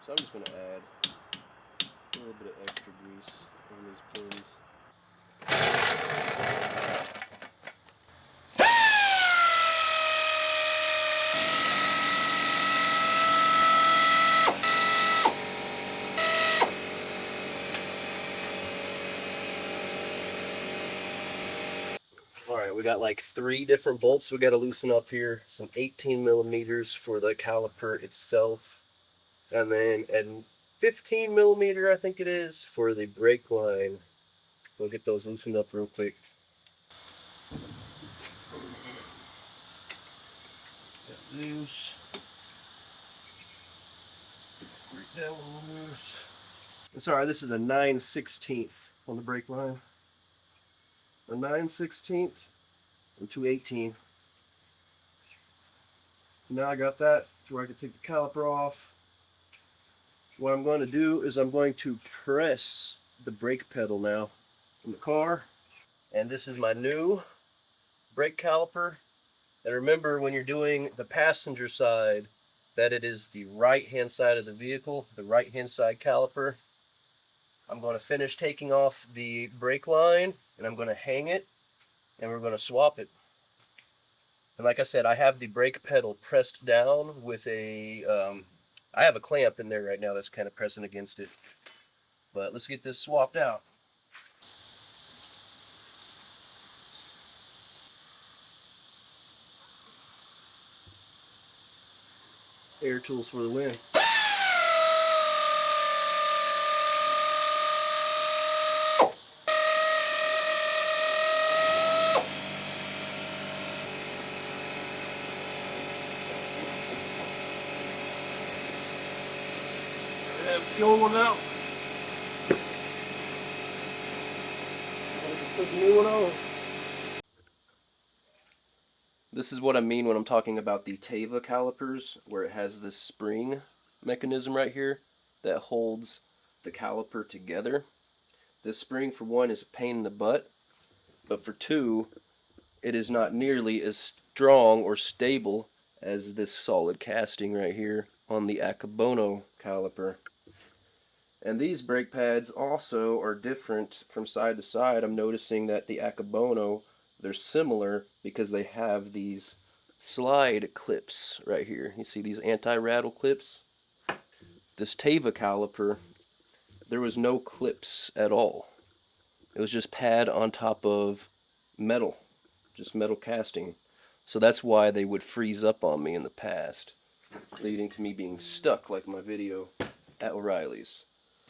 So I'm just going to add a little bit of extra grease on these pins. Alright, we got like 3 different bolts we got to loosen up here. Some 18 millimeters for the caliper itself. And then 15 millimeter, I think it is, for the brake line. We'll get those loosened up real quick. Got loose. Break that one loose. Sorry, this is a 9/16 on the brake line. A 9/16 and 2/18. Now I got that to where I can take the caliper off. What I'm going to do is I'm going to press the brake pedal now in the car. And this is my new brake caliper. And remember, when you're doing the passenger side, that it is the right-hand side of the vehicle, the right-hand side caliper. I'm going to finish taking off the brake line, and I'm going to hang it, and we're going to swap it. And like I said, I have the brake pedal pressed down with a, I have a clamp in there right now that's kind of pressing against it. But let's get this swapped out. Air tools for the win. The old one out. Put the new one on. This is what I mean when I'm talking about the Teva calipers, where it has this spring mechanism right here that holds the caliper together. This spring, for one, is a pain in the butt, but for two, it is not nearly as strong or stable as this solid casting right here on the Akabono caliper. And these brake pads also are different from side to side. I'm noticing that the Akabono, they're similar because they have these slide clips right here. You see these anti-rattle clips? This Teva caliper, there was no clips at all. It was just pad on top of metal, just metal casting. So that's why they would freeze up on me in the past, leading to me being stuck like my video at O'Reilly's.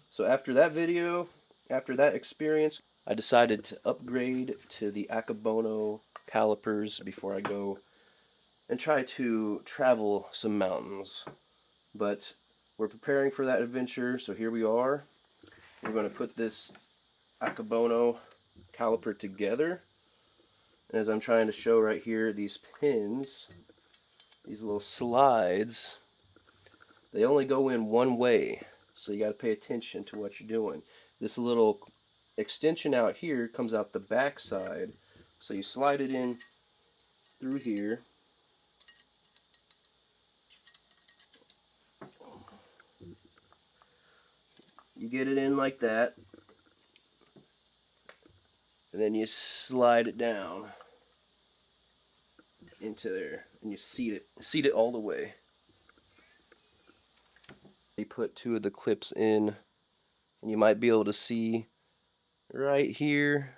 So after that video, after that experience, I decided to upgrade to the Akabono calipers before I go and try to travel some mountains. But we're preparing for that adventure, so here we are. We're going to put this Akabono caliper together. And as I'm trying to show right here, these pins, these little slides, they only go in one way. So you got to pay attention to what you're doing. This little extension out here comes out the back side. So you slide it in through here. You get it in like that. And then you slide it down into there. And you seat it all the way. You put 2 of the clips in. And you might be able to see right here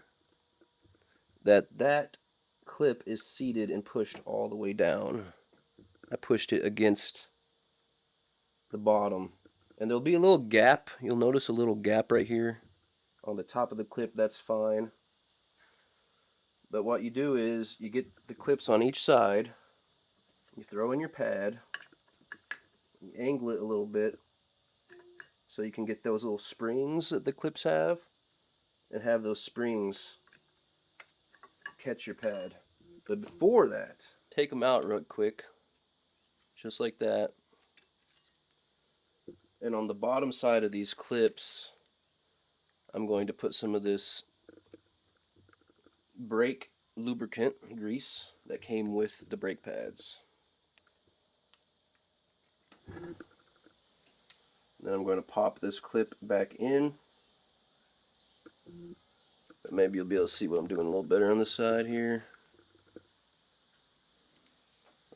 that clip is seated and pushed all the way down. I pushed it against the bottom. And there'll be a little gap. You'll notice a little gap right here on the top of the clip. That's fine. But what you do is you get the clips on each side. You throw in your pad. You angle it a little bit so you can get those little springs that the clips have and have those springs catch your pad. But before that, take them out real quick, just like that. And on the bottom side of these clips, I'm going to put some of this brake lubricant grease that came with the brake pads. Then I'm going to pop this clip back in. But maybe you'll be able to see what I'm doing a little better on the side here.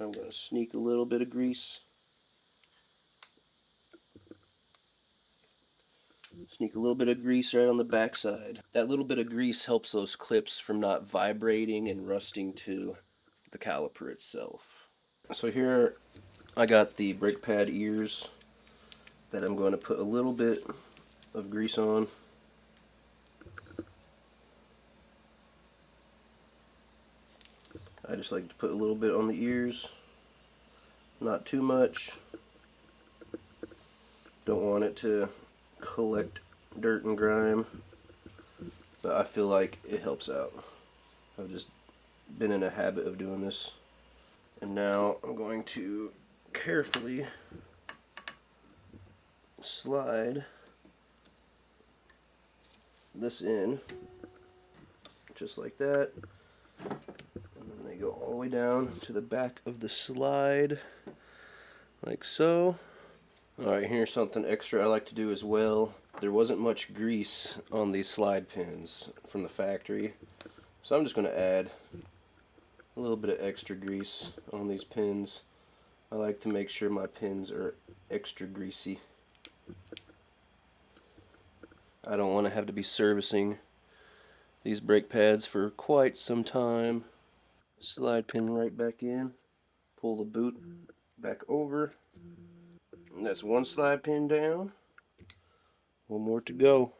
I'm going to sneak a little bit of grease. Sneak a little bit of grease right on the back side. That little bit of grease helps those clips from not vibrating and rusting to the caliper itself. So here I got the brake pad ears that I'm going to put a little bit of grease on. I just like to put a little bit on the ears, not too much. Don't want it to collect dirt and grime, but I feel like it helps out. I've just been in a habit of doing this. And now I'm going to carefully slide this in, just like that. And then they go all the way down to the back of the slide, like so. Alright, here's something extra I like to do as well. There wasn't much grease on these slide pins from the factory, so I'm just going to add a little bit of extra grease on these pins. I like to make sure my pins are extra greasy. I don't want to have to be servicing these brake pads for quite some time. Slide pin right back in, pull the boot back over, and that's one slide pin down. One more to go.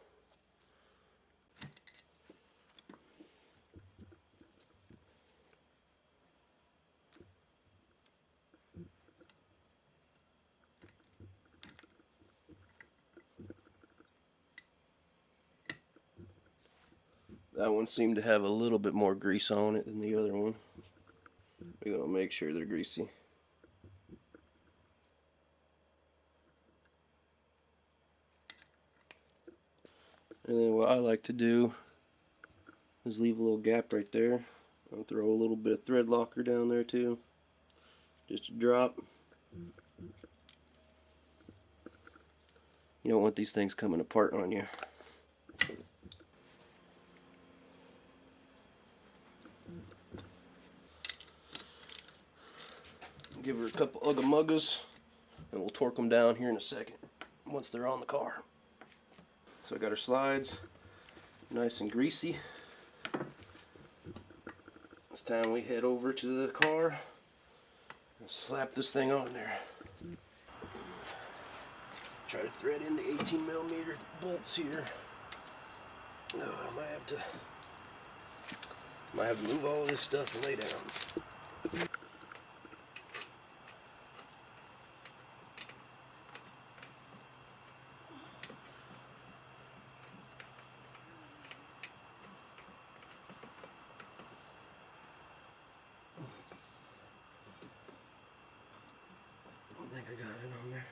That one seemed to have a little bit more grease on it than the other one. We're going to make sure they're greasy. And then what I like to do is leave a little gap right there. I'll throw a little bit of thread locker down there too. Just a drop. You don't want these things coming apart on you. Give her a couple ugga muggas and we'll torque them down here in a second once they're on the car. So I got her slides nice and greasy. It's time we head over to the car and slap this thing on there. Try to thread in the 18mm bolts here. Oh, I might have to move all of this stuff and lay down. I think I got it on there.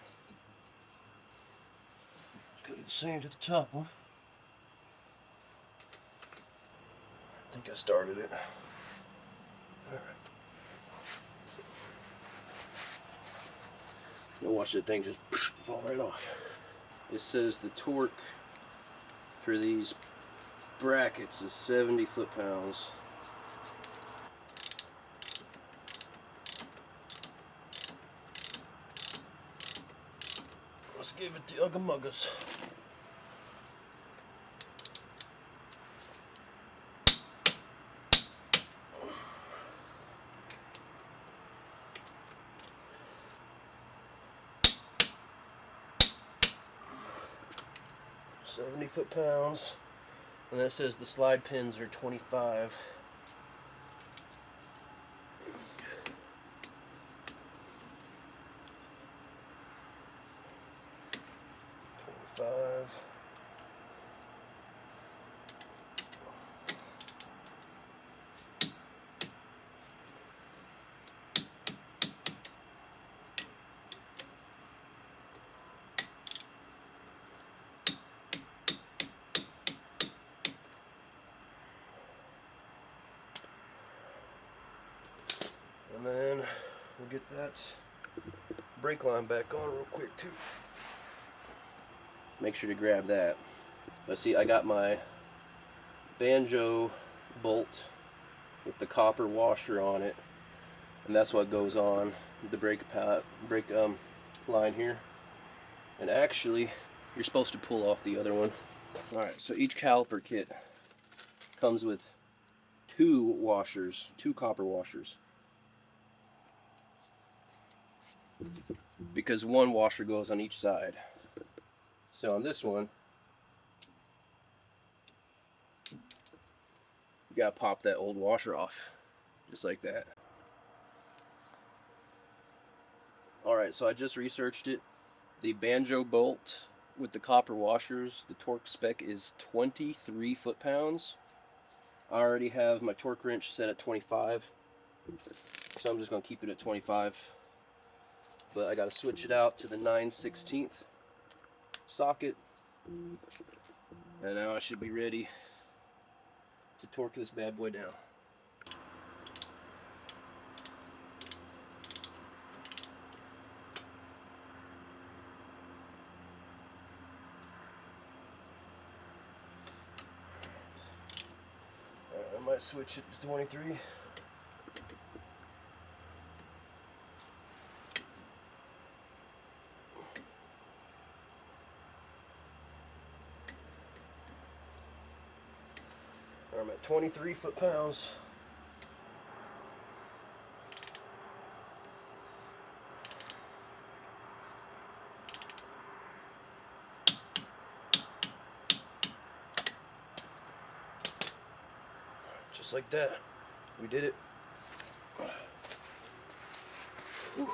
Just gotta get the sand to the top one. I think I started it. Alright. Now watch that thing just fall right off. It says the torque for these brackets is 70 foot-pounds. Let's give it the ugga muggas. $70 foot-pounds, and that says the slide pins are 25. 25. And then we'll get that brake line back on real quick too. make sure to grab that. But see, I got my banjo bolt with the copper washer on it, and that's what goes on the brake line here. And actually, you're supposed to pull off the other one. Alright, so each caliper kit comes with two copper washers. Because one washer goes on each side. So on this one, you gotta pop that old washer off, just like that. Alright, so I just researched it. The banjo bolt with the copper washers, the torque spec is 23 foot-pounds. I already have my torque wrench set at 25, so I'm just going to keep it at 25. But I got to switch it out to the 9/16 socket, and now I should be ready to torque this bad boy down. I might switch it to 23. I'm at 23 foot-pounds. Just like that. We did it. Whew.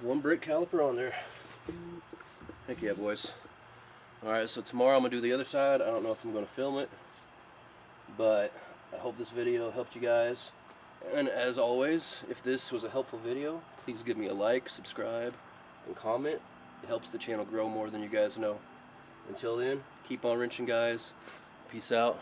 One brake caliper on there. Heck yeah, boys. Alright, so tomorrow I'm going to do the other side. I don't know if I'm going to film it, but I hope this video helped you guys. And as always, if this was a helpful video, please give me a like, subscribe, and comment. It helps the channel grow more than you guys know. Until then, keep on wrenching, guys. Peace out.